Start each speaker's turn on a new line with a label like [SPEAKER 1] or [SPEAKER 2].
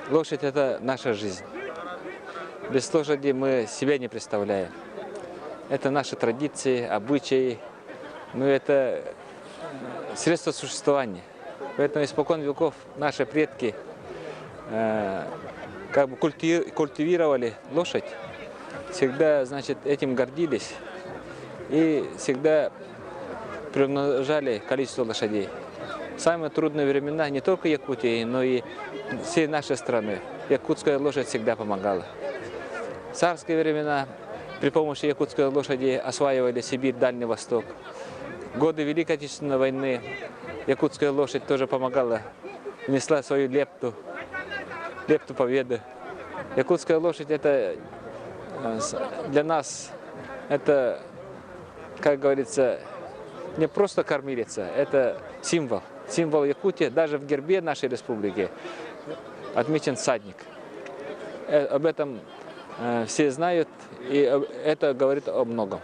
[SPEAKER 1] Лошадь – это наша жизнь. Без лошади мы себя не представляем. Это наши традиции, обычаи, но это средство существования. Поэтому испокон веков наши предки как бы культивировали лошадь, всегда, значит, этим гордились и всегда приумножали количество лошадей. В самые трудные времена не только Якутии, но и всей нашей страны якутская лошадь всегда помогала. В царские времена при помощи якутской лошади осваивали Сибирь, Дальний Восток. В годы Великой Отечественной войны якутская лошадь тоже помогала, внесла свою лепту победы. Якутская лошадь это для нас, это, как говорится, не просто кормилица, это символ. Символ Якутии. Даже в гербе нашей республики отмечен всадник. Об этом все знают, и это говорит о многом.